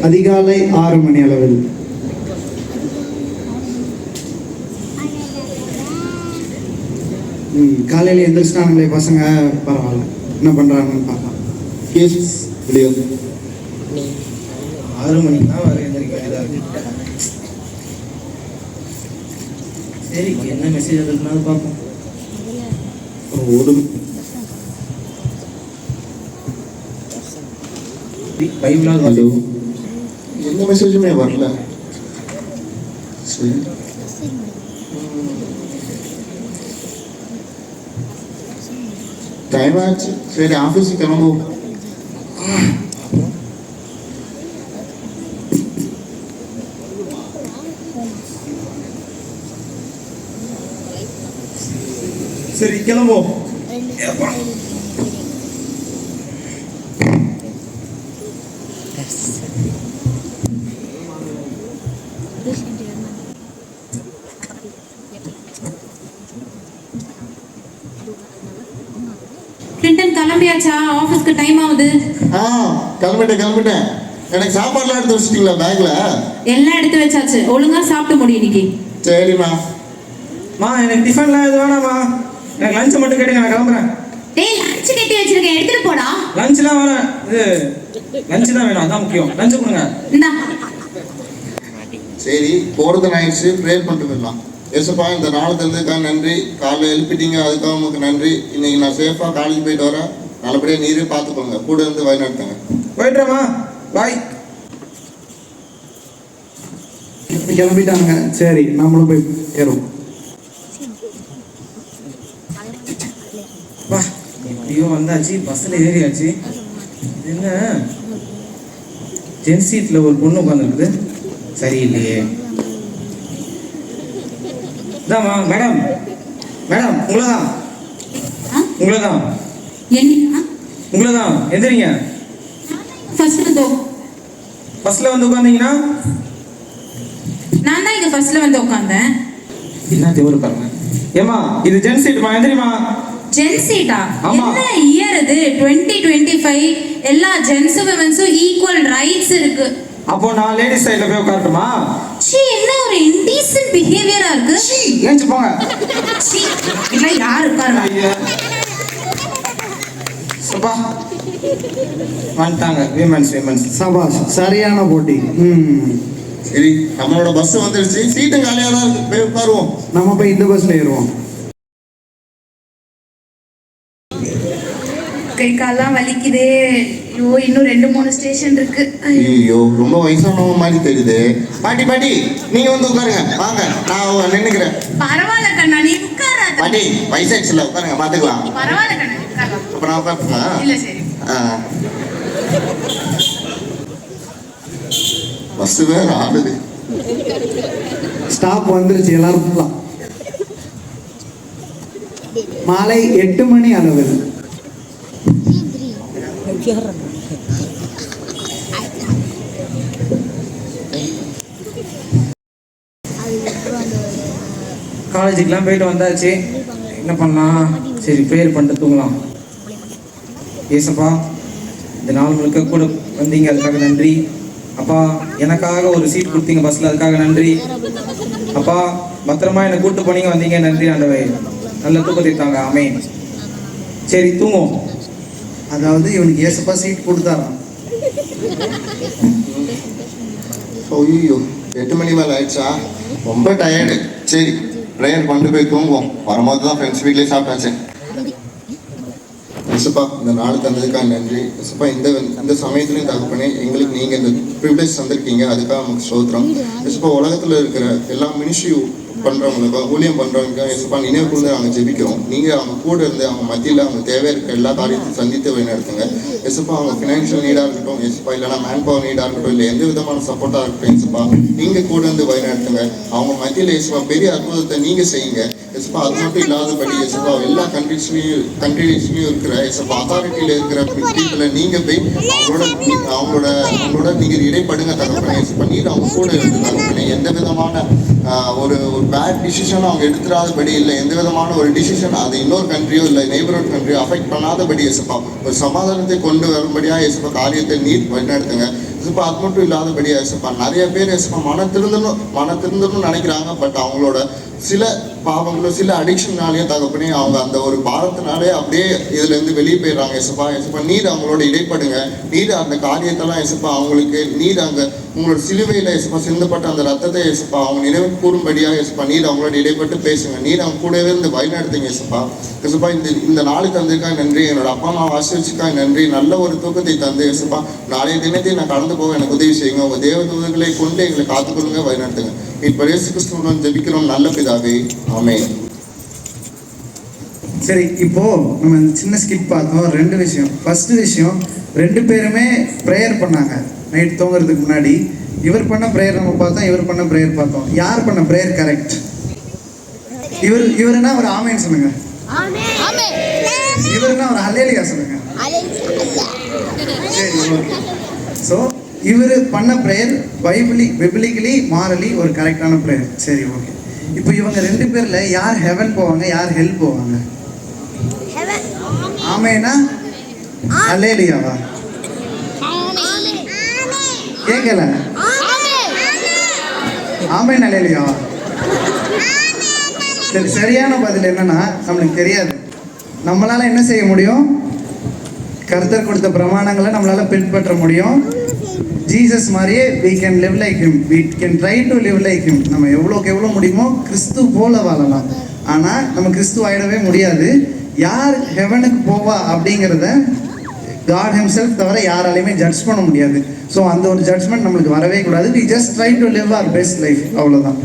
அதிகாலை 6 மணி அளவில் காலையில் எந்திரிச்சிட்டானுங்களே பசங்க, பரவாயில்ல, என்ன பண்ணுறாங்கன்னு பார்க்கலாம். 6 மணிக்கு தான் வர எந்திரிக்க வேண்டியதாக இருக்கு. சரி, என்ன மெசேஜ் வந்துருக்குனாலும் பார்ப்போம். ஒரு பைபிளாவது எந்த மெசேஜுமே வரல. சரி, டைம் ஆச்சு. சரி, ஆஃபீஸுக்கு கிளம்புவோம். சரி, கிளம்புவோம். கிளம்பியாச்சா? ஆஃபீஸ்க்கு டைம் ஆகுது. கிளம்பிட்டேன். எனக்கு சாப்பாடுலாம் எடுத்து வச்சிட்டீங்களா பேக்ல? எல்லாம் எடுத்து வச்சாச்சு. ஒழுங்கா சாப்பிட்டு முடியும் இன்னைக்கு. சரிம்மா. எனக்கு டிஃபன்லாம் எது வேணாமா, எனக்கு லஞ்ச் மட்டும் கேட்டுங்க, நான் கிளம்புறேன். டேய், லஞ்ச் கட்டி வச்சிருக்கேன், எடுத்துட்டு போடா. லஞ்ச்லாம் வேணாம், இது லஞ்ச் தான் வேணும், அதான் முக்கியம். லஞ்ச் கொடுங்க. இந்தா. சரி, போறது ஆயிடுச்சு. ப்ரேயர் பண்ணிட்டு போயிடலாம். ஏசப்பா, இந்த நாள் தந்ததுக்காக நன்றி. காலைல எழுப்பிட்டீங்க, அதுக்காக உங்களுக்கு நன்றி. இன்னைக்கு நான் சேஃபாக காலேஜ் போயிட்டு வரேன். நல்லபடியாக நீரே பார்த்துக்கோங்க, கூட இருந்து வழிநடத்துங்க. போயிட்டுறேம்மா, பாய். கிளம்பிட்டாங்க. சரி, நம்மளும் போய் ஏறுவோம். வா, எப்படியோ வந்தாச்சு, பஸ்ஸில் ஏறியாச்சு. என்ன ஜென் சீட்டில் ஒரு பொண்ணு உட்காந்துருக்குது, சரியில்லையே. இதாம்மா, மேடம் உங்களதான் எந்திரிங்க. ஃபர்ஸ்ட்ல வந்து உட்காந்தீங்கன்னா நான் தான் இங்க ஃபர்ஸ்ட்ல வந்து உட்கார்ந்தேன். என்ன தேவரு பாருங்க. ஏமா, இது ஜென் சீட்மா, எந்திரிமா. ஜென் சீட்டா? என்ன இயர் இது? 2025. எல்லா ஜென்ஸும் விமென்ஸும் ஈக்குவல் ரைட்ஸ் இருக்கு. அப்போ நான் லேடிஸ் சைடுல போய் உட்காரட்டுமா? சீ, என்ன ஒரு இன்டீசன்ட் பிஹேவியரா இருக்கு. சீ, ஏஞ்சு போங்க. சீ, இல்ல யார் உட்காருவா? சபா வந்துட்டாங்க விமென்ஸ். சபாஷ், சரியான போட்டி. சரி, நம்மளோட பஸ் வந்துருச்சு. சீட்டும் காலியாக தான் இருக்கு, போய் உட்காருவோம். நம்ம போய் இந்த பஸ்ல ஏறுவோம். கை கால்லாம் வலிக்குதே. ஐயோ, இன்னும் 2-3 ஸ்டேஷன் இருக்கு. ஐயோ, ரொம்ப வயசானவங்க மாதிரி தெரியுது. பாட்டி நீங்க வந்து உட்காருங்க, வாங்க, நான் நின்னுக்கிறேன். பரவாயில்ல கண்ணா, நீ உட்கார. பாட்டி, வயசாச்சுல, உட்காருங்க, பாத்துக்கலாம். பரவாயில்ல கண்ணா, உட்கார. அப்ப நான் உட்காருமா? இல்ல, சரி. பஸ் வேற ஆடுது. ஸ்டாப் வந்துருச்சு, எல்லாரும் போகலாம். மாலை 8 மணி அளவில் காலேஜுக்கெல்லாம் போயிட்டு வந்தாச்சு. என்ன பண்ணலாம்? சரி, ப்ரேயர் பண்ணிட்டு தூங்கலாம். ஏசப்பா, இந்த நாள் முழுக்க கூட வந்தீங்க, அதுக்காக நன்றி. அப்பா, எனக்காக ஒரு சீட் கொடுத்தீங்க பஸ்ஸில், அதுக்காக நன்றி. அப்பா, பத்திரமா என்னை கூப்பிட்டு போனீங்க, வந்தீங்க, நன்றி ஆண்டவே. நல்ல தூக்கத்தை தாங்க. ஆமென். சரி, தூங்குவோம். அதாவது இவனுக்கு ஏசப்பா சீட் கொடுத்தாராம். ஐயோ, 8 மணி மேலே ஆயிடுச்சா? ரொம்ப டயர்டு. சரி, ப்ரேயர் பண்ணிட்டு போய் தூங்குவோம். வரும்போது தான் ஃப்ரெண்ட்ஸ் வீட்லேயே சாப்பிட்டாச்சு. இசப்பா, இந்த நாள் தந்ததுக்காக நன்றி. இசப்பா, இந்த சமயத்துலையும் தகப்பனே, எங்களுக்கு நீங்கள் இந்த ப்ரிவிலேஜ் தந்திருக்கீங்க, அதுக்காக நமக்கு ஸ்தோத்திரம். இசப்பா, உலகத்தில் இருக்கிற எல்லா மினிஸ்ட்ரி பண்ணுறவங்களுக்கும் ஊழியம் பண்ணுறவங்களுக்கும் இசப்பா நினைவு கூர்ந்து நாங்கள் ஜெபிக்கிறோம். நீங்கள் அவங்க கூட இருந்து அவங்க மத்தியில் அவங்க தேவை இருக்க எல்லா காரியத்தையும் சந்தித்து வழிநடத்துங்க. இசப்பா, அவங்க ஃபினான்ஷியல் நீடாக இருக்கட்டும், இசப்பா இல்லைனா மேன் பவர் நீடாக இருக்கட்டும், இல்லை எந்த விதமான சப்போர்ட்டாக இருக்கட்டும், இசப்பா நீங்கள் கூட இருந்து வழிநடத்துங்க. அவங்க மத்தியில் இசப்பா பெரிய அற்புதத்தை நீங்கள் செய்யுங்க. இசப்பா, அது மட்டும் இல்லாதபடி இசப்பா எல்லா கண்ட்ரிஸ்லையும் இருக்கிற இசப்பா அத்தாரிட்டியில் இருக்கிற பீப்புளை நீங்கள் போய் அவங்களோட நீங்கள் இடைப்படுங்க தகப்பனே. இசப்பா, நீர் அவங்க கூட இருந்து தகப்பனே, எந்த விதமான ஒரு ஒரு பேட் டிசிஷன் அவங்க எடுத்துடாதபடி இல்லை எந்த விதமான ஒரு டிசிஷன் அது இன்னொரு கண்ட்ரியோ இல்லை நெய்பர்ஹுட் கண்ட்ரியோ அஃபெக்ட் பண்ணாதபடி ஏசப்பா ஒரு சமாதானத்தை கொண்டு வரும்படியாக ஏசப்பா காரியத்தை நீர் வழிநடத்துங்க. ஏசப்பா அது மட்டும் இல்லாதபடியா ஏசப்பா நிறைய பேர் ஏசப்பா மன திருந்தணும்னு நினைக்கிறாங்க. பட் அவங்களோட சில பாவங்களும் சில அடிக்ஷன்னாலேயும் தகப்பனே அவங்க அந்த ஒரு பாரத்தினாலே அப்படியே இதுலேருந்து வெளியே போயிடுறாங்க. ஏசப்பா நீர் அவங்களோட இடைப்படுங்க. நீர் அந்த காரியத்தெல்லாம் ஏசப்பா அவங்களுக்கு நீர் அங்கே உங்களோட சிலுவையில் ஏசப்பா சிந்தப்பட்ட அந்த ரத்தத்தை ஏசப்பா அவங்க நினைவு கூறும்படியாக ஏசப்பா நீர் அவங்களோட இடைப்பட்டு பேசுங்க. நீர் அவங்க கூடவே இருந்து வழிநடத்துங்க ஏசப்பா. ஏசப்பா இந்த நாளுக்கு தந்திருக்காங்க நன்றி. என்னோட அப்பா அம்மா ஆசிரிச்சுக்காங்க நன்றி. நல்ல ஒரு தூக்கத்தை தந்து ஏசப்பா நாளைய தினத்தை நான் கடந்து போக எனக்கு உதவி செய்யுங்க. உங்கள் தேவதூதர்களை கொண்டு எங்களை காத்துக்கொள்ளுங்க, வழிநடத்துங்க. இப்போ இயேசு கிறிஸ்துவுடன் ஜெபிக்கிறோம் நல்ல பிதாவே, ஆமென். சரி, இப்போ நம்ம சின்ன ஸ்கிப் பார்த்தோம். 2 விஷயம். ஃபர்ஸ்ட் விஷயம், 2 பேருமே ப்ரேயர் பண்ணாங்க நைட் தூங்குறதுக்கு முன்னாடி. இவர் பண்ண ப்ரேயர் நம்ம பார்த்தோம், இவர் பண்ண ப்ரேயர் பார்த்தோம். யார் பண்ண ப்ரேயர் கரெக்ட்? இவருன்னா ஒரு ஆமேன்னு சொல்லுங்க. இவருன்னா ஒரு ஹல்லேலூயா சொல்லுங்க. சரி, ஓகே. ஸோ இவர் பண்ண ப்ரேயர் பிப்ளிக்கலி மாரலி ஒரு கரெக்டான ப்ரேயர். சரி, ஓகே. இப்போ இவங்க 2 பேர்ல யார் ஹெவன் போவாங்க, யார் ஹெல் போவாங்க? ஆமேனா ஹல்லேலூயாவா? கேட்கல. ஆமேன் ஹல்லேலூயாவா? சரி, சரியான பதில் என்னன்னா நம்மளுக்கு தெரியாது. நம்மளால என்ன செய்ய முடியும்? கர்த்தர் கொடுத்த பிரமாணங்களை நம்மளால பின்பற்ற முடியும். ஜீசஸ் மாதிரியே we can live like him, we can try to live like him. நம்ம எவ்வளோக்கு எவ்வளோ முடியுமோ கிறிஸ்து போல வாழலாம். ஆனால் நம்ம கிறிஸ்து ஆகிடவே முடியாது. யார் ஹெவனுக்கு போவா அப்படிங்கிறத காட் ஹிம்செல்ஃப் தவிர யாராலையுமே ஜட்ஜ் பண்ண முடியாது. ஸோ அந்த ஒரு ஜட்ஜ்மெண்ட் நம்மளுக்கு வரவே கூடாது. we just try to live our best life, அவ்வளோதான்.